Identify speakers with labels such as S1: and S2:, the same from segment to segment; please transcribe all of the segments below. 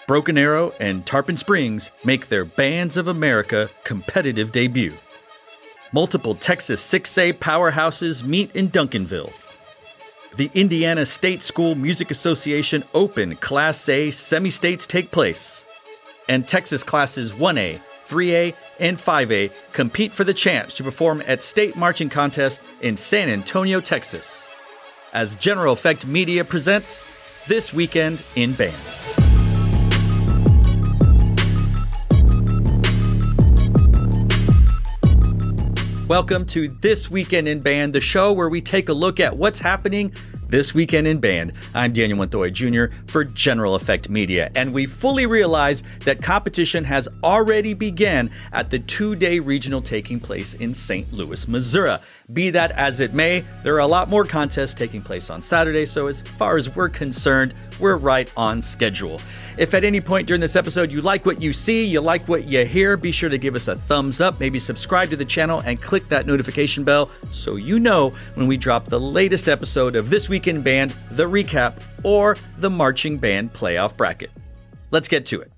S1: Broken Arrow and Tarpon Springs make their Bands of America competitive debut. Multiple Texas 6A powerhouses meet in Duncanville. The Indiana State School Music Association Open Class A semi-states take place. And Texas Classes 1A, 3A, and 5A compete for the chance to perform at State Marching Contest in San Antonio, Texas. As General Effect Media presents This Weekend in Band. Welcome to This Weekend in Band, the show where we take a look at what's happening this weekend in band. I'm Daniel Montoya Jr. for General Effect Media, and we fully realize that competition has already begun at the two-day regional taking place in St. Louis, Missouri. Be that as it may, there are a lot more contests taking place on Saturday, so as far as we're concerned, we're right on schedule. If at any point during this episode you like what you see, you like what you hear, be sure to give us a thumbs up, maybe subscribe to the channel and click that notification bell so you know when we drop the latest episode of This Week in Band, the recap, or the marching band playoff bracket. Let's get to it.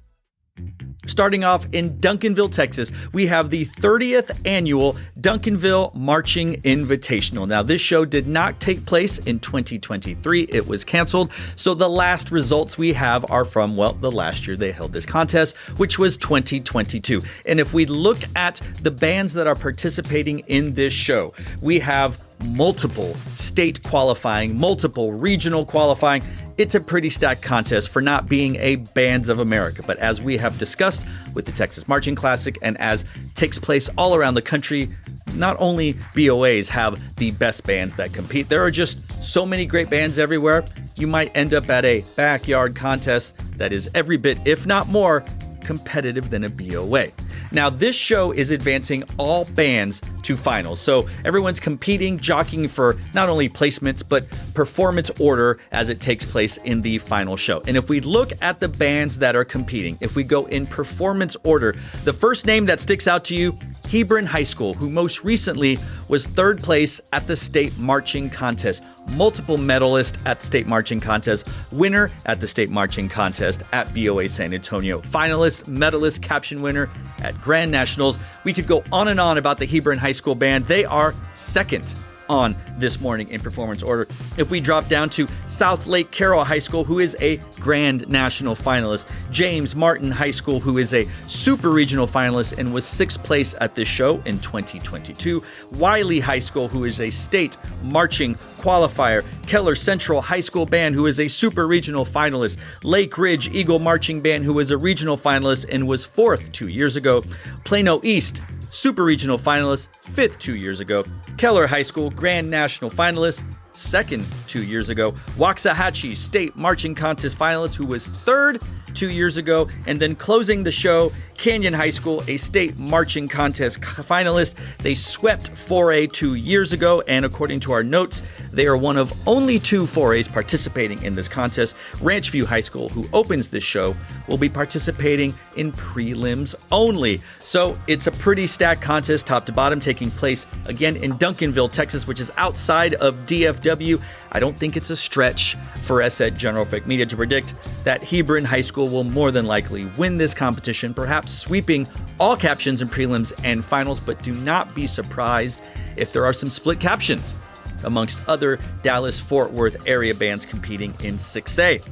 S1: Starting off in Duncanville, Texas, we have the 30th annual Duncanville Marching Invitational. Now, this show did not take place in 2023. It was canceled. So the last results we have are from, well, the last year they held this contest, which was 2022. And if we look at the bands that are participating in this show, we have multiple state qualifying, multiple regional qualifying. It's a pretty stacked contest for not being a Bands of America. But as we have discussed with the Texas Marching Classic and as takes place all around the country, not only BOAs have the best bands that compete, there are just so many great bands everywhere. You might end up at a backyard contest that is every bit, if not more, competitive than a BOA. Now, this show is advancing all bands to finals. So everyone's competing, jockeying for not only placements, but performance order as it takes place in the final show. And if we look at the bands that are competing, if we go in performance order, the first name that sticks out to you, Hebron High School, who most recently was third place at the state marching contest. Multiple medalist at the state marching contest, winner at the state marching contest at BOA San Antonio, finalist, medalist, caption winner at Grand Nationals. We could go on and on about the Hebron High School band. They are second on this morning in performance order. If we drop down to South Lake Carroll High School, who is a Grand National finalist, James Martin High School, who is a Super Regional finalist and was sixth place at this show in 2022, Wiley High School, who is a state marching qualifier, Keller Central High School Band, who is a Super Regional finalist, Lake Ridge Eagle Marching Band, who was a regional finalist and was fourth 2 years ago, Plano East Super Regional finalist, fifth 2 years ago, Keller High School Grand National finalist, second 2 years ago, Waxahachie State Marching Contest finalist, who was third 2 years ago, and then closing the show, Canyon High School, a state marching contest finalist. They swept 4A 2 years ago, and according to our notes, they are one of only two 4As participating in this contest. Ranchview High School, who opens this show, will be participating in prelims only. So it's a pretty stacked contest, top to bottom, taking place again in Duncanville, Texas, which is outside of DFW. I don't think it's a stretch for us at General Effect Media to predict that Hebron High School will more than likely win this competition, perhaps sweeping all captions in prelims and finals, but do not be surprised if there are some split captions amongst other Dallas-Fort Worth area bands competing in 6A.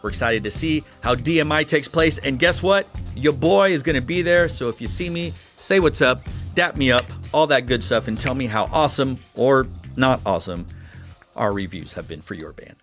S1: We're excited to see how DMI takes place, and guess what? Your boy is going to be there, so if you see me, say what's up, dap me up, all that good stuff, and tell me how awesome or not awesome our reviews have been for your band.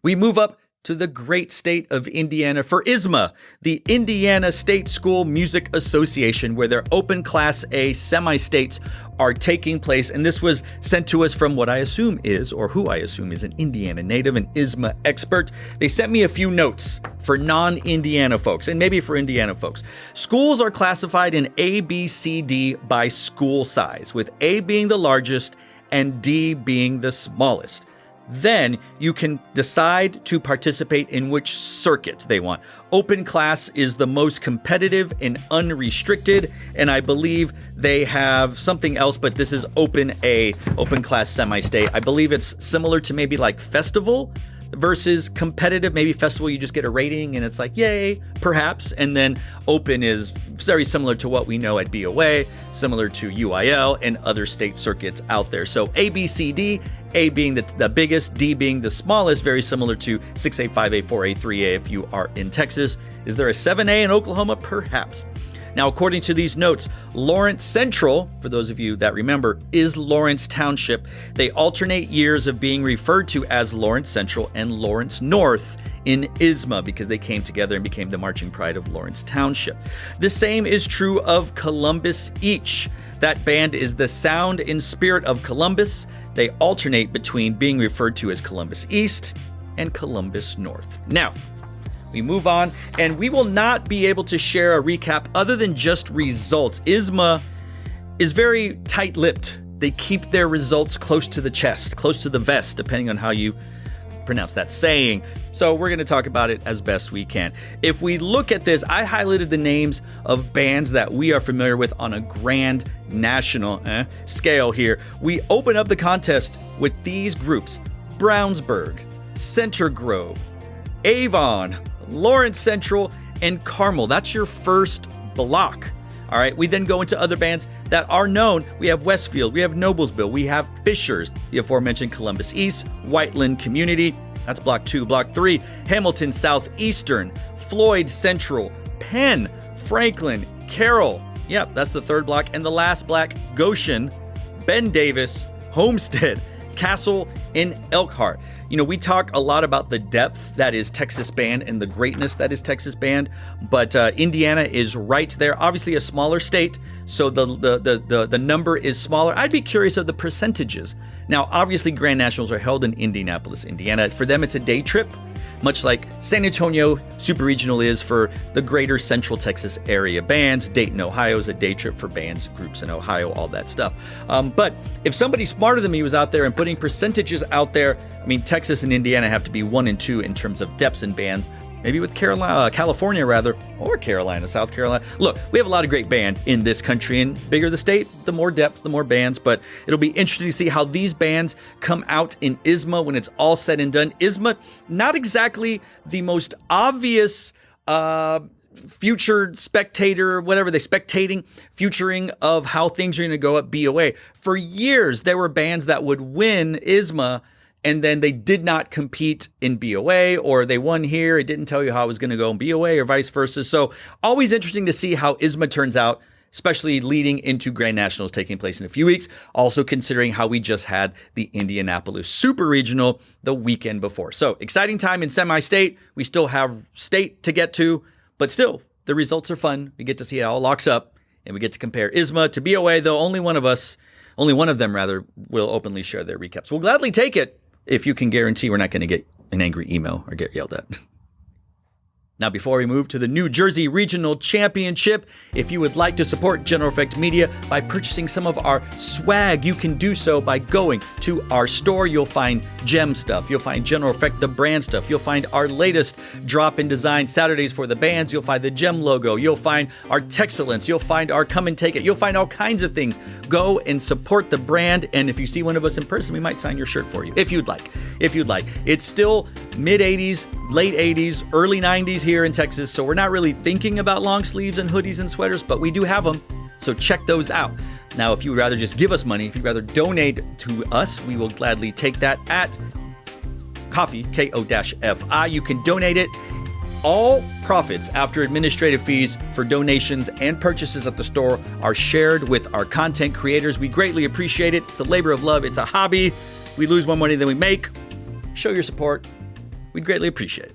S1: We move up to the great state of Indiana for ISSMA, the Indiana State School Music Association, where their open Class A semi-states are taking place. And this was sent to us from what I assume is, or who I assume is, an Indiana native, an ISSMA expert. They sent me a few notes for non-Indiana folks, and maybe for Indiana folks. Schools are classified in A, B, C, D by school size, with A being the largest and D being the smallest. Then you can decide to participate in which circuit they want. Open class is the most competitive and unrestricted, and I believe they have something else, but this is open class semi-state. I believe it's similar to maybe like festival, versus competitive, maybe festival, you just get a rating and it's like, yay, perhaps. And then open is very similar to what we know at BOA, similar to UIL and other state circuits out there. So A, B, C, D, A being the biggest, D being the smallest, very similar to 6A, 5A, 4A, 3A if you are in Texas. Is there a 7A in Oklahoma? Perhaps. Now, according to these notes, Lawrence Central, for those of you that remember, is Lawrence Township. They alternate years of being referred to as Lawrence Central and Lawrence North in ISSMA because they came together and became the marching pride of Lawrence Township. The same is true of Columbus Each. That band is the sound and spirit of Columbus. They alternate between being referred to as Columbus East and Columbus North. Now, we move on, and we will not be able to share a recap other than just results. ISSMA is very tight-lipped. They keep their results close to the chest, close to the vest, depending on how you pronounce that saying. So we're going to talk about it as best we can. If we look at this, I highlighted the names of bands that we are familiar with on a grand national scale here. We open up the contest with these groups: Brownsburg, Center Grove, Avon, Lawrence Central, and Carmel. That's your first block. All right, we then go into other bands that are known. We have Westfield, we have Noblesville, we have Fishers, the aforementioned Columbus East, Whiteland Community. That's block 2. Block 3, Hamilton Southeastern, Floyd Central, Penn, Franklin, Carroll. Yep, that's the third block. And the last block, Goshen, Ben Davis, Homestead, Castle, and Elkhart. You know, we talk a lot about the depth that is Texas band and the greatness that is Texas band, but Indiana is right there. Obviously a smaller state, so the number is smaller. I'd be curious of the percentages. Now, obviously Grand Nationals are held in Indianapolis, Indiana. For them, it's a day trip, much like San Antonio Super Regional is for the greater Central Texas area bands. Dayton, Ohio is a day trip for bands, groups in Ohio, all that stuff. But if somebody smarter than me was out there and putting percentages out there, I mean, Texas and Indiana have to be 1 and 2 in terms of depths in bands. Maybe with California, or Carolina, South Carolina. Look, we have a lot of great band in this country, and bigger the state, the more depth, the more bands. But it'll be interesting to see how these bands come out in ISSMA when it's all said and done. ISSMA, not exactly the most obvious future spectator, whatever they spectating, futuring of how things are going to go at BOA. For years, there were bands that would win ISSMA, and then they did not compete in BOA, or they won here. It didn't tell you how it was going to go in BOA or vice versa. So always interesting to see how ISSMA turns out, especially leading into Grand Nationals taking place in a few weeks. Also considering how we just had the Indianapolis Super Regional the weekend before. So exciting time in semi-state. We still have state to get to, but still the results are fun. We get to see how it all locks up, and we get to compare ISSMA to BOA, though only one of them will openly share their recaps. We'll gladly take it, if you can guarantee we're not going to get an angry email or get yelled at. Now, before we move to the New Jersey Regional Championship, if you would like to support General Effect Media by purchasing some of our swag, you can do so by going to our store. You'll find gem stuff. You'll find General Effect, the brand stuff. You'll find our latest drop-in design Saturdays for the bands. You'll find the gem logo. You'll find our Texcellence. You'll find our Come and Take It. You'll find all kinds of things. Go and support the brand, and if you see one of us in person, we might sign your shirt for you, if you'd like. It's still mid-'80s, late 80s, early 90s here in Texas, so we're not really thinking about long sleeves and hoodies and sweaters, but we do have them, so check those out. Now, if you would rather just give us money, if you'd rather donate to us, we will gladly take that at Ko-fi, K-O-F-I. You can donate it. All profits after administrative fees for donations and purchases at the store are shared with our content creators. We greatly appreciate it. It's a labor of love. It's a hobby. We lose more money than we make. Show your support. We'd greatly appreciate it.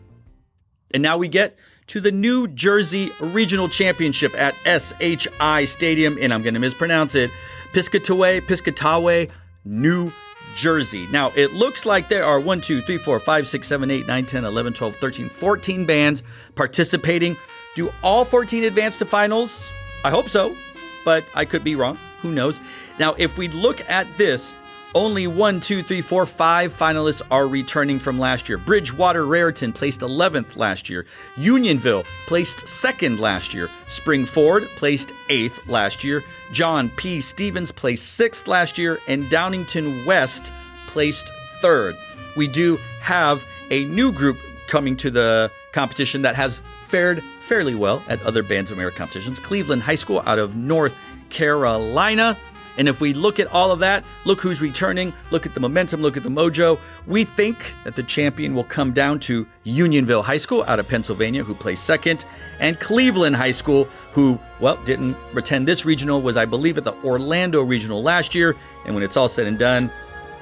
S1: And now we get to the New Jersey Regional Championship at SHI Stadium, and I'm going to mispronounce it, Piscataway, New Jersey. Now, it looks like there are 1, 2, 3, 4, 5, 6, 7, 8, 9, 10, 11, 12, 13, 14 bands participating. Do all 14 advance to finals? I hope so, but I could be wrong. Who knows? Now, if we look at this, only 1, 2, 3, 4, 5 finalists are returning from last year. Bridgewater Raritan placed 11th last year. Unionville placed 2nd last year. Springford placed 8th last year. John P. Stevens placed 6th last year. And Downington West placed 3rd. We do have a new group coming to the competition that has fared fairly well at other Bands of America competitions. Cleveland High School out of North Carolina. And if we look at all of that, look who's returning, look at the momentum, look at the mojo. We think that the champion will come down to Unionville High School out of Pennsylvania, who placed second, and Cleveland High School, who, well, didn't attend this regional, was, I believe, at the Orlando regional last year. And when it's all said and done,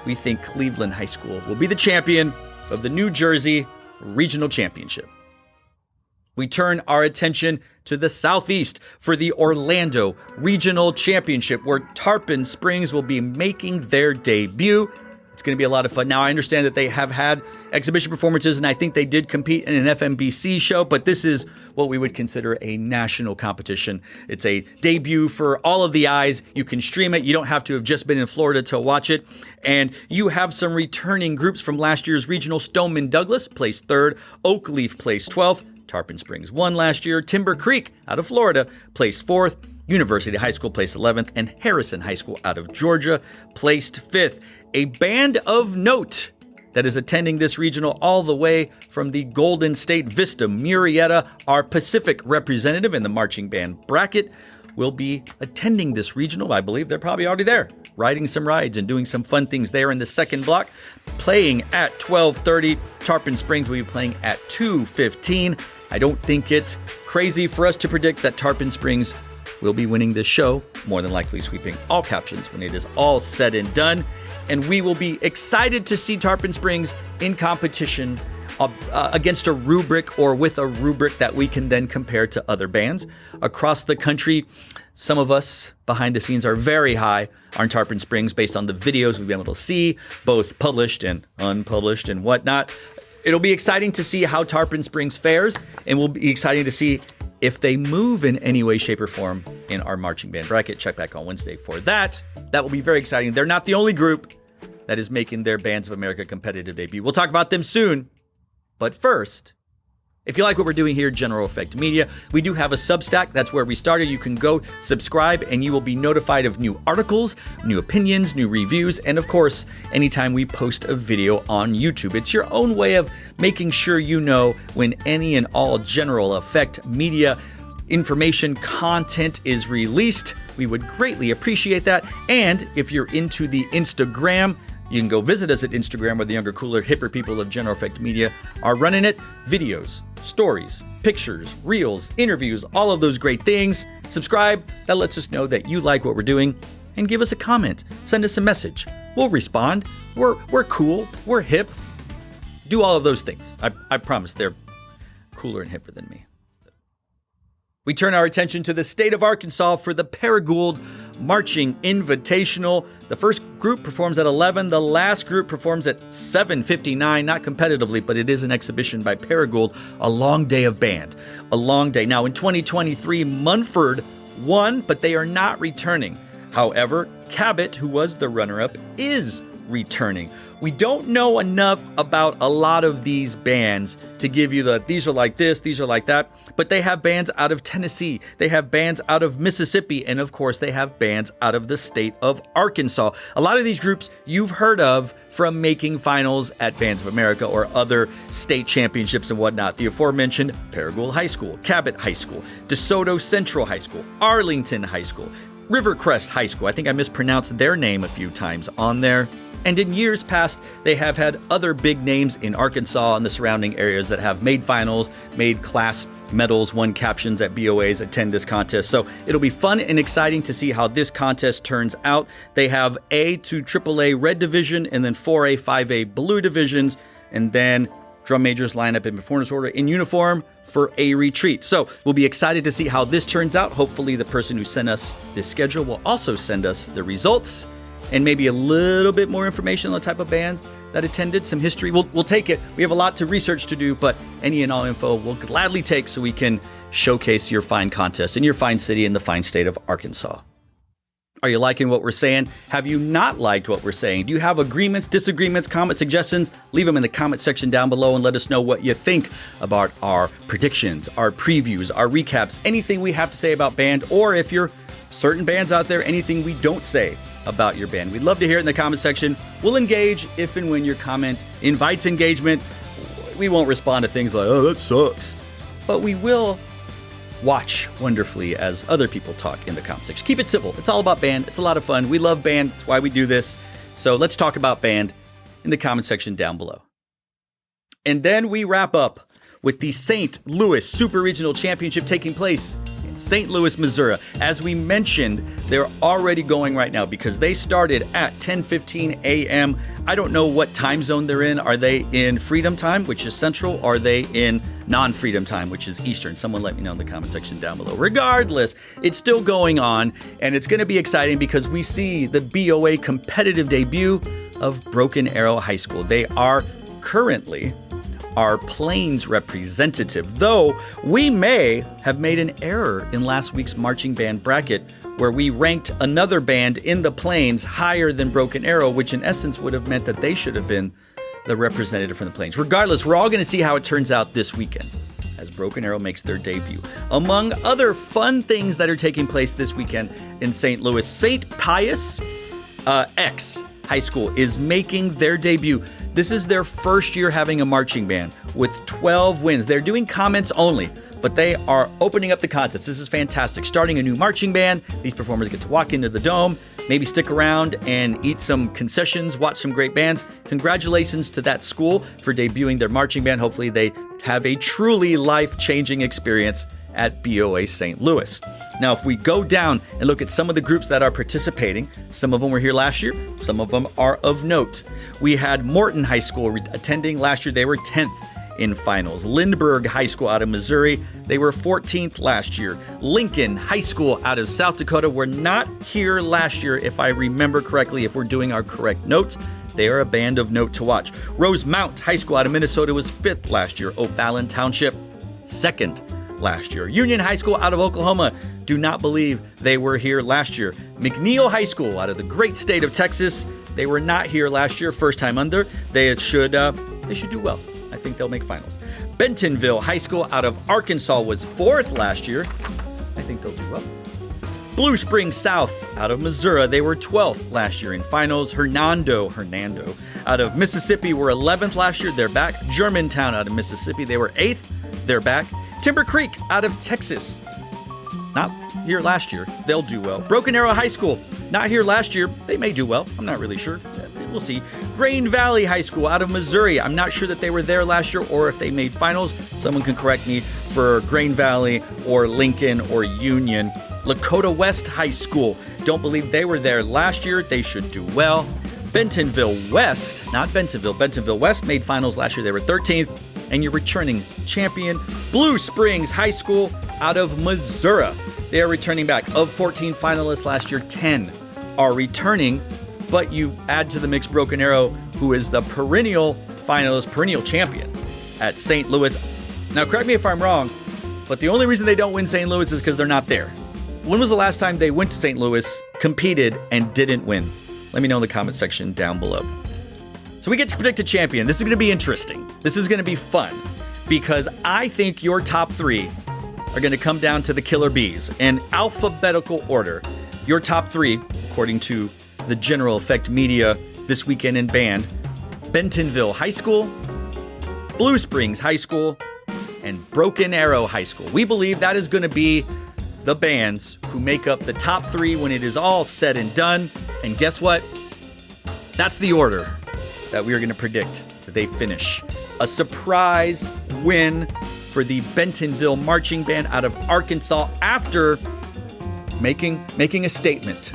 S1: we think Cleveland High School will be the champion of the New Jersey Regional Championship. We turn our attention to the Southeast for the Orlando Regional Championship, where Tarpon Springs will be making their debut. It's going to be a lot of fun. Now, I understand that they have had exhibition performances, and I think they did compete in an FMBC show, but this is what we would consider a national competition. It's a debut for all of the eyes. You can stream it. You don't have to have just been in Florida to watch it. And you have some returning groups from last year's regional. Stoneman Douglas placed third. Oakleaf placed 12th. Tarpon Springs won last year. Timber Creek out of Florida placed 4th. University High School placed 11th. And Harrison High School out of Georgia placed 5th. A band of note that is attending this regional all the way from the Golden State Vista. Murrieta, our Pacific representative in the marching band bracket, will be attending this regional. I believe they're probably already there, riding some rides and doing some fun things there in the second block. Playing at 12:30. Tarpon Springs will be playing at 2:15. I don't think it's crazy for us to predict that Tarpon Springs will be winning this show, more than likely sweeping all captions when it is all said and done. And we will be excited to see Tarpon Springs in competition against a rubric or with a rubric that we can then compare to other bands across the country. Some of us behind the scenes are very high on Tarpon Springs based on the videos we've been able to see, both published and unpublished and whatnot. It'll be exciting to see how Tarpon Springs fares, and we'll be exciting to see if they move in any way, shape, or form in our marching band bracket. Check back on Wednesday for that. That will be very exciting. They're not the only group that is making their Bands of America competitive debut. We'll talk about them soon. But first, if you like what we're doing here at General Effect Media, we do have a Substack. That's where we started. You can go subscribe and you will be notified of new articles, new opinions, new reviews, and of course, anytime we post a video on YouTube. It's your own way of making sure you know when any and all General Effect Media information content is released. We would greatly appreciate that. And if you're into the Instagram, you can go visit us at Instagram, where the younger, cooler, hipper people of General Effect Media are running it. Videos, stories, pictures, reels, interviews, all of those great things. Subscribe. That lets us know that you like what we're doing. And give us a comment. Send us a message. We'll respond. We're cool. We're hip. Do all of those things. I promise they're cooler and hipper than me. We turn our attention to the state of Arkansas for the Paragould Marching Invitational. The first group performs at 11. The last group performs at 7:59, not competitively, but it is an exhibition by Paragould. A long day of band. A long day. Now, in 2023, Munford won, but they are not returning. However, Cabot, who was the runner-up, is returning. We don't know enough about a lot of these bands to give you these are like this, these are like that, but they have bands out of Tennessee, they have bands out of Mississippi, and of course they have bands out of the state of Arkansas. A lot of these groups you've heard of from making finals at Bands of America or other state championships and whatnot. The aforementioned Paragould High School, Cabot High School, DeSoto Central High School, Arlington High School, Rivercrest High School. I think I mispronounced their name a few times on there. And in years past, they have had other big names in Arkansas and the surrounding areas that have made finals, made class medals, won captions at BOAs, attend this contest. So it'll be fun and exciting to see how this contest turns out. They have A to AAA red division, and then 4A, 5A blue divisions, and then drum majors line up in performance order in uniform for a retreat. So we'll be excited to see how this turns out. Hopefully the person who sent us this schedule will also send us the results and maybe a little bit more information on the type of bands that attended, some history. We'll take it. We have a lot to research to do, but any and all info we'll gladly take so we can showcase your fine contest in your fine city in the fine state of Arkansas. Are you liking what we're saying? Have you not liked what we're saying? Do you have agreements, disagreements, comments, suggestions? Leave them in the comment section down below and let us know what you think about our predictions, our previews, our recaps, anything we have to say about band, or if you're certain bands out there, anything we don't say about your band. We'd love to hear it in the comment section. We'll engage if and when your comment invites engagement. We won't respond to things like, oh, that sucks. But we will watch wonderfully as other people talk in the comment section. Keep it simple. It's all about band. It's a lot of fun. We love band. That's why we do this. So let's talk about band in the comment section down below. And then we wrap up with the St. Louis Super Regional Championship taking place in St. Louis, Missouri. As we mentioned, they're already going right now because they started at 10:15 a.m. I don't know what time zone they're in. Are they in Freedom Time, which is Central? Or are they in non-Freedom Time, which is Eastern? Someone let me know in the comment section down below. Regardless, it's still going on, and it's going to be exciting because we see the BOA competitive debut of Broken Arrow High School. They are currently our Plains representative, though we may have made an error in last week's marching band bracket where we ranked another band in the Plains higher than Broken Arrow, which in essence would have meant that they should have been the representative from the Plains. Regardless, we're all going to see how it turns out this weekend as Broken Arrow makes their debut. Among other fun things that are taking place this weekend in St. Louis, St. Pius X High School is making their debut. This is their first year having a marching band with 12 wins. They're doing comments only, but they are opening up the contest. This is fantastic. Starting a new marching band. These performers get to walk into the dome, maybe stick around and eat some concessions, watch some great bands. Congratulations to that school for debuting their marching band. Hopefully they have a truly life-changing experience at BOA St. Louis. Now, if we go down and look at some of the groups that are participating, some of them were here last year, some of them are of note. We had Morton High School attending last year. They were 10th in finals. Lindbergh High School out of Missouri, they were 14th last year. Lincoln High School out of South Dakota were not here last year, if I remember correctly, if we're doing our correct notes. They are a band of note to watch. Rosemount High School out of Minnesota was 5th last year. O'Fallon Township, 2nd last year. Union High School out of Oklahoma, do not believe they were here last year. McNeil High School out of the great state of Texas, they were not here last year, first time under. They should do well. I think they'll make finals. Bentonville High School out of Arkansas was 4th last year. I think they'll do well. Blue Springs South out of Missouri, they were 12th last year in finals. Hernando out of Mississippi were 11th last year. They're back. Germantown out of Mississippi, they were 8th. They're back. Timber Creek out of Texas, not here last year. They'll do well. Broken Arrow High School, not here last year. They may do well. I'm not really sure. We'll see. Grain Valley High School out of Missouri. I'm not sure that they were there last year or if they made finals. Someone can correct me for Grain Valley or Lincoln or Union. Lakota West High School. Don't believe they were there last year. They should do well. Bentonville West, not Bentonville. Bentonville West made finals last year. They were 13th. And your returning champion, Blue Springs High School out of Missouri. They are returning back. Of 14 finalists last year, 10 are returning, but you add to the mix Broken Arrow, who is the perennial finalist, perennial champion at St. Louis. Now, correct me if I'm wrong, but the only reason they don't win St. Louis is because they're not there. When was the last time they went to St. Louis, competed, and didn't win? Let me know in the comment section down below. So we get to predict a champion. This is going to be interesting. This is going to be fun because I think your top 3 are going to come down to the Killer Bees in alphabetical order. Your top 3, according to the General Effect Media This Weekend in Band, Bentonville High School, Blue Springs High School, and Broken Arrow High School. We believe that is going to be the bands who make up the top 3 when it is all said and done. And guess what? That's the order that we are going to predict that they finish. A surprise win for the Bentonville Marching Band out of Arkansas after making a statement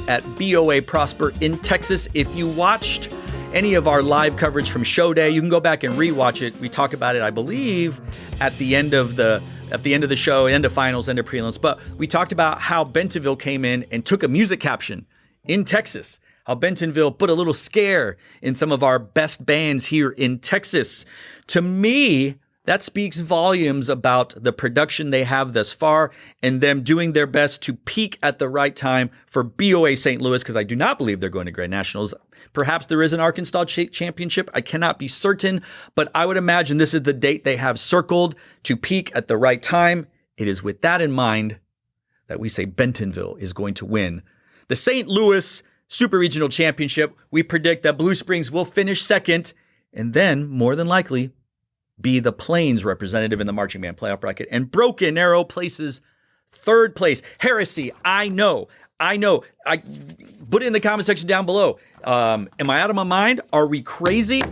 S1: at BOA Prosper in Texas. If you watched any of our live coverage from Show Day, you can go back and rewatch it. We talk about it, I believe, at the end of the show, end of finals, end of prelims. But we talked about how Bentonville came in and took a music caption in Texas. How Bentonville put a little scare in some of our best bands here in Texas. To me, that speaks volumes about the production they have thus far and them doing their best to peak at the right time for BOA St. Louis, because I do not believe they're going to Grand Nationals. Perhaps there is an Arkansas championship. I cannot be certain, but I would imagine this is the date they have circled to peak at the right time. It is with that in mind that we say Bentonville is going to win the St. Louis Super Regional Championship. We predict that Blue Springs will finish 2nd, and then, more than likely, be the Plains representative in the marching band playoff bracket. And Broken Arrow places third place. Heresy, I know. I put it in the comment section down below. Am I out of my mind? Are we crazy?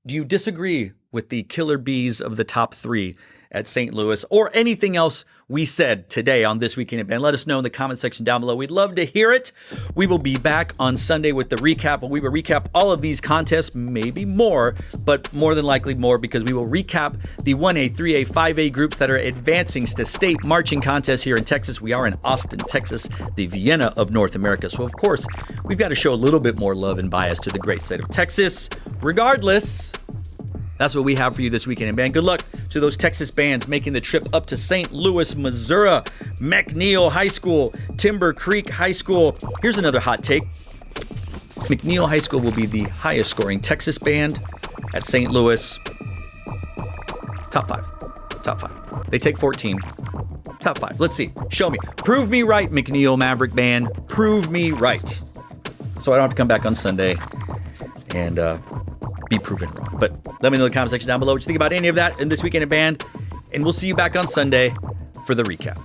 S1: Do you disagree with the killer bees of the top 3 at St. Louis or anything else we said today on This Weekend in Band? Let us know in the comment section down below. We'd love to hear it. We will be back on Sunday with the recap. We will recap all of these contests, maybe more, but more than likely more, because we will recap the 1A, 3A, 5A groups that are advancing to state marching contests here in Texas. We are in Austin, Texas, the Vienna of North America. So, of course, we've got to show a little bit more love and bias to the great state of Texas. Regardless, that's what we have for you this weekend in band. Good luck to those Texas bands making the trip up to St. Louis, Missouri, McNeil High School, Timber Creek High School. Here's another hot take. McNeil High School will be the highest scoring Texas band at St. Louis. Top five. They take 14. Top 5. Let's see. Show me. Prove me right, McNeil Maverick Band. Prove me right. So I don't have to come back on Sunday and be proven wrong. But let me know in the comment section down below what you think about any of that in This Weekend in Band. And we'll see you back on Sunday for the recap.